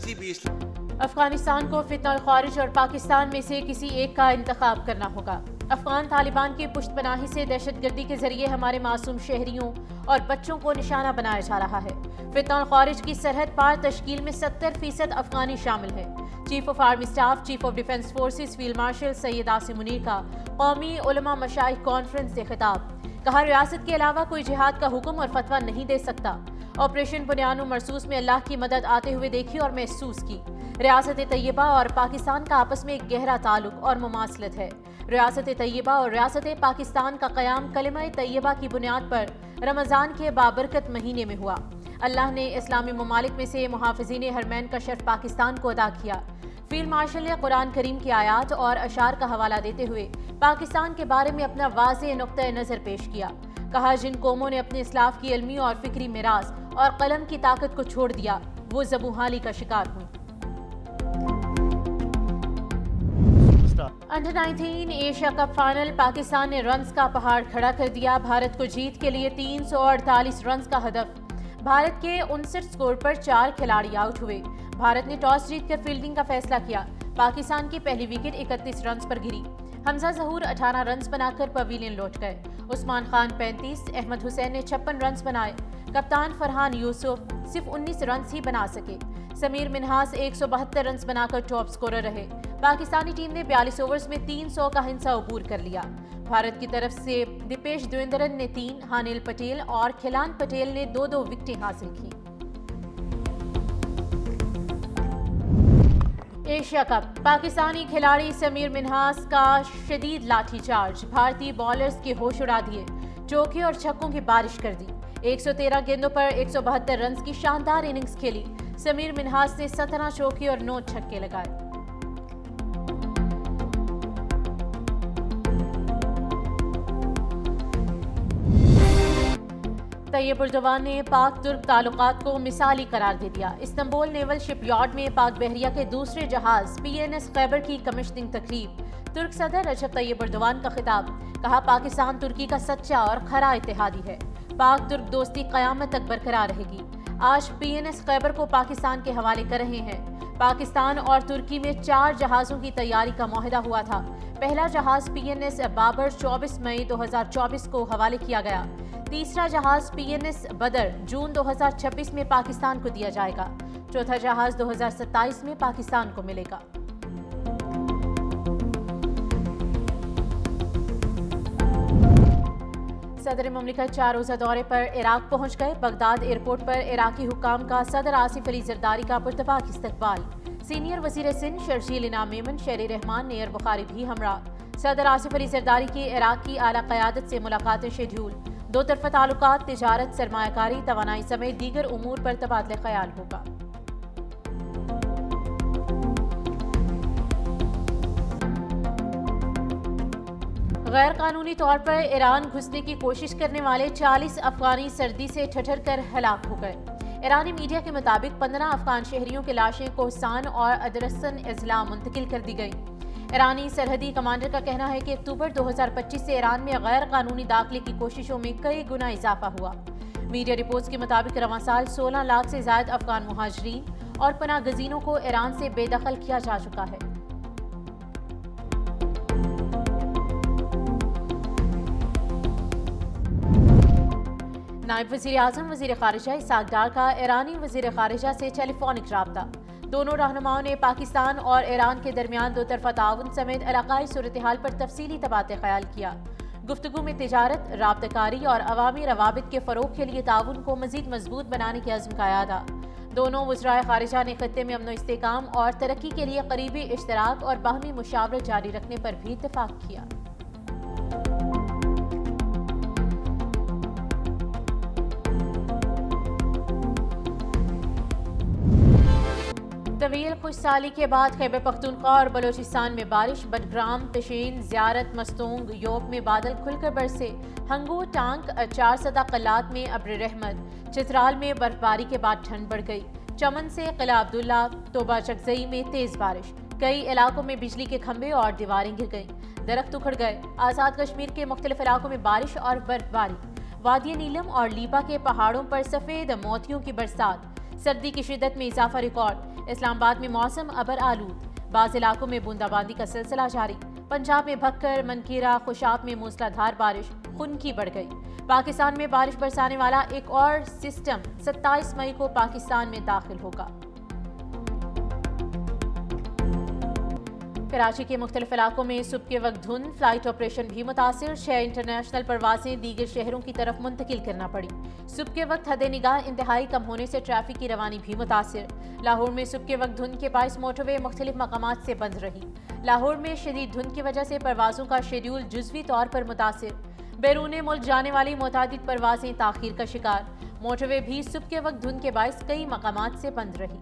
کسی بھی افغانستان کو فتنہ الخوارج اور پاکستان میں سے کسی ایک کا انتخاب کرنا ہوگا۔ افغان طالبان کی پشت پناہی سے دہشت گردی کے ذریعے ہمارے معصوم شہریوں اور بچوں کو نشانہ بنایا جا رہا ہے۔ فتنہ الخوارج کی سرحد پار تشکیل میں 70% افغانی شامل ہے۔ Chief of army staff, chief of defence forces field marshal Syed Asim Munir کا قومی علماء مشائخ کانفرنس سے خطاب۔ کہا ریاست کے علاوہ کوئی جہاد کا حکم اور فتویٰ نہیں دے سکتا۔ آپریشن بنیان و مرصوص میں اللہ کی مدد آتے ہوئے دیکھی اور محسوس کی۔ ریاست طیبہ اور پاکستان کا آپس میں ایک گہرا تعلق اور مماثلت ہے۔ ریاست طیبہ اور ریاست پاکستان کا قیام کلمہ طیبہ کی بنیاد پر رمضان کے بابرکت مہینے میں ہوا۔ اللہ نے اسلامی ممالک میں سے محافظین حرمین کا شرف پاکستان کو عطا کیا۔ فیلڈ مارشل نے قرآن کریم کی آیات اور اشعار کا حوالہ دیتے ہوئے پاکستان کے بارے میں اپنا واضح نقطہ نظر پیش کیا۔ کہا جن قوموں نے اپنے اسلاف کی علمی اور فکری میراث اور قلم کی طاقت کو چھوڑ دیا وہ زبونحالی کا شکار ہوئی۔ Under 19 Asia cup final Pakistan نے رنز کا پہاڑ کھڑا کر دیا۔ بھارت کو جیت کے لیے 348 رنز کا ہدف۔ بھارت کے 59 سکور پر 4 کھلاڑی آؤٹ ہوئے۔ بھارت نے ٹاس جیت کر فیلڈنگ کا فیصلہ کیا۔ پاکستان کی پہلی وکٹ 31 رنز پر گری۔ حمزہ ظہور 18 رنز بنا کر پویلین لوٹ گئے۔ عثمان خان 35، احمد حسین نے 56 رنز بنائے۔ کپتان فرحان یوسف صرف 19 رنز ہی بنا سکے۔ سمیر منہاس 172 رنز بنا کر ٹاپ سکورر رہے۔ پاکستانی ٹیم نے 42 اوورز میں 300 کا ہنسا عبور کر لیا۔ بھارت کی طرف سے دیپیش دویندرن نے 3، ہانیل پٹیل اور کھلان پٹیل نے 2 وکٹیں حاصل کی۔ ایشیا کپ پاکستانی کھلاڑی سمیر منہاس کا شدید لاٹھی چارج، بھارتی بالرز کے ہوش اڑا دیے، چوکے اور چھکوں کی بارش کر دی۔ 113 گیندوں پر 172 رنز کی شاندار اننگز کھیلی۔ سمیر منہاس نے 17 چوکے اور 9 چھکے لگائے۔ طیب اردوان نے پاک ترک تعلقات کو مثالی قرار دے دیا۔ استنبول نیول شپ یارڈ میں پاک بحریہ کے دوسرے جہاز PNS خیبر کی کمشننگ تقریب۔ ترک صدر رجب طیب اردوان کا خطاب۔ کہا پاکستان ترکی کا سچا اور کھرا اتحادی ہے۔ پاک ترک دوستی قیامت تک برقرار رہے گی۔ آج PNS خیبر کو پاکستان کے حوالے کر رہے ہیں۔ پاکستان اور ترکی میں 4 جہازوں کی تیاری کا معاہدہ ہوا تھا۔ پہلا جہاز PNS بابر 24 مئی 2024 کو حوالے کیا گیا۔ تیسرا جہاز PNS بدر جون 2026 میں پاکستان کو دیا جائے گا۔ چوتھا جہاز 2027 میں پاکستان کو ملے گا۔ صدر مملکت 4 روزہ دورے پر عراق پہنچ گئے۔ بغداد ایئرپورٹ پر عراقی حکام کا صدر آصف علی زرداری کا پرتپاک استقبال۔ سینئر وزیر سندھ شرجیل انعام میمن، شہری رحمان، نیئر بخاری بھی ہمراہ۔ صدر آصف علی زرداری کی عراق کی اعلیٰ قیادت سے ملاقاتیں شیڈول۔ 2 طرفہ تعلقات، تجارت، سرمایہ کاری، توانائی سمیت دیگر امور پر تبادلہ خیال ہوگا۔ غیر قانونی طور پر ایران گھسنے کی کوشش کرنے والے 40 افغانی سردی سے ٹھٹر کر ہلاک ہو گئے۔ ایرانی میڈیا کے مطابق 15 افغان شہریوں کی لاشیں کوہستان اور ادرسن اضلاع منتقل کر دی گئیں۔ ایرانی سرحدی کمانڈر کا کہنا ہے کہ اکتوبر 2025 سے ایران میں غیر قانونی داخلے کی کوششوں میں کئی گنا اضافہ ہوا۔ میڈیا رپورٹس کے مطابق رواں سال 16 لاکھ سے زائد افغان مہاجرین اور پناہ گزینوں کو ایران سے بے دخل کیا جا چکا ہے۔ نائب وزیر اعظم وزیر خارجہ اسحاق ڈار کا ایرانی وزیر خارجہ سے ٹیلی فونک رابطہ۔ دونوں رہنماؤں نے پاکستان اور ایران کے درمیان 2 طرفہ تعاون سمیت علاقائی صورتحال پر تفصیلی تبادلہ خیال کیا۔ گفتگو میں تجارت، رابطہ کاری اور عوامی روابط کے فروغ کے لیے تعاون کو مزید مضبوط بنانے کے عزم کا اعادہ۔ دونوں وزرائے خارجہ نے خطے میں امن و استحکام اور ترقی کے لیے قریبی اشتراک اور باہمی مشاورت جاری رکھنے پر بھی اتفاق کیا۔ طویل خوش سالی کے بعد خیبر پختونخوا اور بلوچستان میں بارش۔ بٹگرام، پشین، زیارت، مستونگ، یوب میں بادل کھل کر برسے۔ ہنگو، ٹانک، 4 سدہ قلات میں ابر رحمت۔ چترال میں برف باری کے بعد ٹھنڈ بڑھ گئی۔ چمن سے قلعہ عبداللہ، توبہ چکزئی میں تیز بارش۔ کئی علاقوں میں بجلی کے کھمبے اور دیواریں گر گئیں، درخت اکھڑ گئے۔ آزاد کشمیر کے مختلف علاقوں میں بارش اور برف باری۔ وادی نیلم اور لیپا کے پہاڑوں پر سفید موتیوں کی برسات۔ سردی کی شدت میں اضافہ ریکارڈ، اسلام آباد میں موسم ابر آلود، بعض علاقوں میں بوندا باندی کا سلسلہ جاری، پنجاب میں بھکر، منکیرا، خوشاب میں موسلا دھار بارش خنکی بڑھ گئی۔ پاکستان میں بارش برسانے والا ایک اور سسٹم 27 مئی کو پاکستان میں داخل ہوگا۔ کراچی کے مختلف علاقوں میں صبح کے وقت دھند، فلائٹ آپریشن بھی متاثر، 6 انٹرنیشنل پروازیں دیگر شہروں کی طرف منتقل کرنا پڑی۔ صبح کے وقت حد نگاہ انتہائی کم ہونے سے ٹریفک کی روانی بھی متاثر۔ لاہور میں صبح کے وقت دھند کے باعث موٹر وے مختلف مقامات سے بند رہی۔ لاہور میں شدید دھند کی وجہ سے پروازوں کا شیڈول جزوی طور پر متاثر، بیرون ملک جانے والی متعدد پروازیں تاخیر کا شکار۔ موٹر وے بھی صبح کے وقت دھند کے باعث کئی مقامات سے بند رہی۔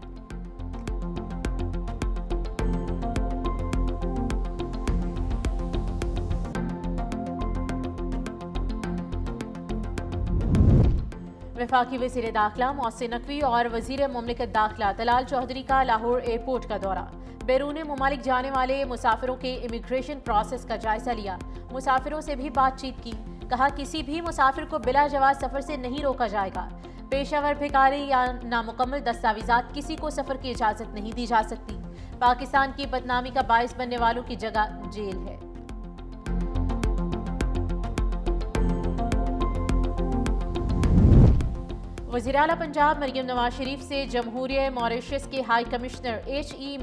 وفاقی وزیر داخلہ محسن نقوی اور وزیر مملکت داخلہ طلال چودھری کا لاہور ایئرپورٹ کا دورہ، بیرون ممالک جانے والے مسافروں کے امیگریشن پروسیس کا جائزہ لیا، مسافروں سے بھی بات چیت کی، کہا کسی بھی مسافر کو بلا جواز سفر سے نہیں روکا جائے گا، پیشہ ور بھکاری یا نامکمل دستاویزات کسی کو سفر کی اجازت نہیں دی جا سکتی، پاکستان کی بدنامی کا باعث بننے والوں کی جگہ جیل ہے۔ وزیراعلیٰ پنجاب مریم نواز شریف سے جمہوریہ ماریشس کے ہائی کمشنر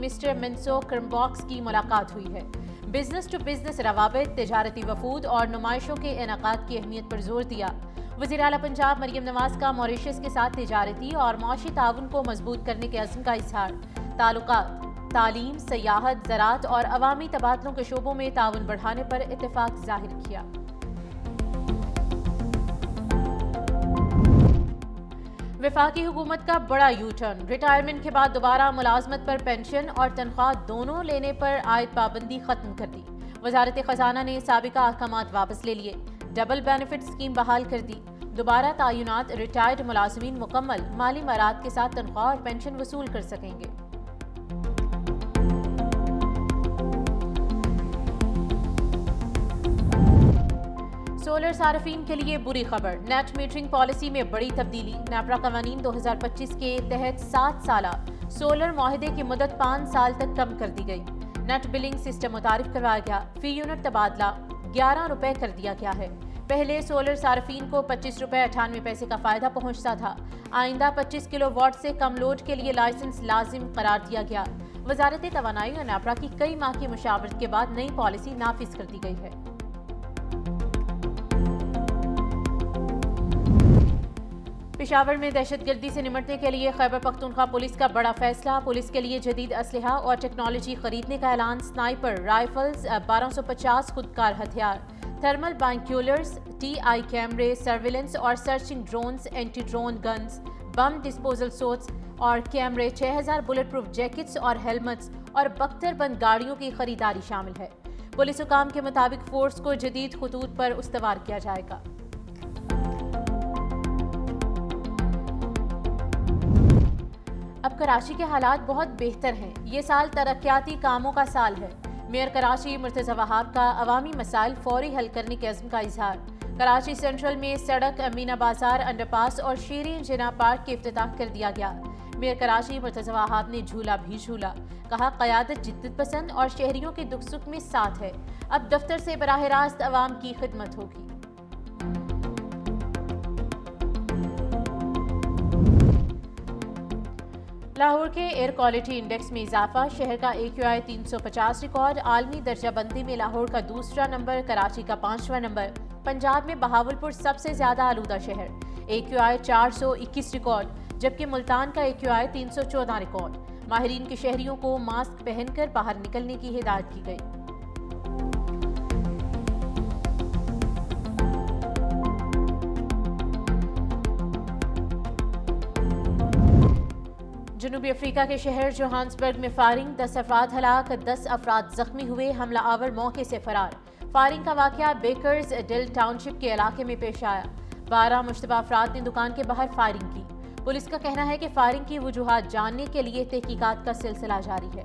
مسٹر منسو کرمباکس کی ملاقات ہوئی ہے۔ بزنس ٹو بزنس روابط، تجارتی وفود اور نمائشوں کے انعقاد کی اہمیت پر زور دیا۔ وزیراعلیٰ پنجاب مریم نواز کا ماریشس کے ساتھ تجارتی اور معاشی تعاون کو مضبوط کرنے کے عزم کا اظہار، تعلقات، تعلیم، سیاحت، زراعت اور عوامی تبادلوں کے شعبوں میں تعاون بڑھانے پر اتفاق ظاہر کیا۔ وفاقی حکومت کا بڑا یو ٹرن، ریٹائرمنٹ کے بعد دوبارہ ملازمت پر پینشن اور تنخواہ دونوں لینے پر عائد پابندی ختم کر دی۔ وزارت خزانہ نے سابقہ احکامات واپس لے لیے، ڈبل بینیفٹ اسکیم بحال کر دی، دوبارہ تعینات ریٹائرڈ ملازمین مکمل مالی مراعات کے ساتھ تنخواہ اور پینشن وصول کر سکیں گے۔ سولر صارفین کے لیے بری خبر، نیٹ میٹرنگ پالیسی میں بڑی تبدیلی، نیپرا قوانین 2025 کے تحت 7 سالہ سولر معاہدے کی مدت 5 سال تک کم کر دی گئی، نیٹ بلنگ سسٹم متعارف کروایا گیا، فی یونٹ تبادلہ 11 روپے کر دیا گیا ہے، پہلے سولر صارفین کو 25 روپے 98 پیسے کا فائدہ پہنچتا تھا، آئندہ 25 کلو واٹ سے کم لوڈ کے لیے لائسنس لازم قرار دیا گیا۔ وزارت توانائی اور نیپرا کی کئی ماہ کی مشاورت کے بعد نئی پالیسی نافذ کر دی گئی ہے۔ پشاور میں دہشت گردی سے نمٹنے کے لیے خیبر پختونخوا پولیس کا بڑا فیصلہ، پولیس کے لیے جدید اسلحہ اور ٹیکنالوجی خریدنے کا اعلان، سنائپر رائفلز، 1250 خودکار ہتھیار، تھرمل بائنکیولرز، ٹی آئی کیمرے، سرویلنس اور searching drones, anti drone guns, bomb disposal suits اور کیمرے، 6000 بلٹ پروف جیکٹس اور ہیلمٹس اور بختر بند گاڑیوں کی خریداری شامل ہے۔ پولیس حکام کے مطابق فورس کو جدید خطوط پر استوار کیا جائے گا۔ اب کراچی کے حالات بہت بہتر ہیں، یہ سال ترقیاتی کاموں کا سال ہے، میئر کراچی مرتضی وہاب کا عوامی مسائل فوری حل کرنے کے عزم کا اظہار۔ کراچی سینٹرل میں سڑک، امینا بازار، انڈر پاس اور شیرین جناح پارک کے افتتاح کر دیا گیا۔ میئر کراچی مرتضی وہاب نے جھولا بھی جھولا، کہا قیادت جدت پسند اور شہریوں کے دکھ سکھ میں ساتھ ہے، اب دفتر سے براہ راست عوام کی خدمت ہوگی۔ لاہور کے ایئر کوالٹی انڈیکس میں اضافہ، شہر کا AQI 350 ریکارڈ، عالمی درجہ بندی میں لاہور کا دوسرا نمبر، کراچی کا 5واں نمبر، پنجاب میں بہاولپور سب سے زیادہ آلودہ شہر، AQI 421 ریکارڈ، جبکہ ملتان کا AQI 314 ریکارڈ۔ ماہرین کے شہریوں کو ماسک پہن کر باہر نکلنے کی ہدایت کی گئی۔ جنوبی افریقہ کے شہر جوہانسبرگ میں فائرنگ، 10 افراد ہلاک، 10 افراد زخمی ہوئے، حملہ آور موقع سے فرار۔ فائرنگ کا واقعہ بیکرز ڈیل ٹاؤن شپ کے علاقے میں پیش آیا، 12 مشتبہ افراد نے دکان کے باہر فائرنگ کی۔ پولیس کا کہنا ہے کہ فائرنگ کی وجوہات جاننے کے لیے تحقیقات کا سلسلہ جاری ہے۔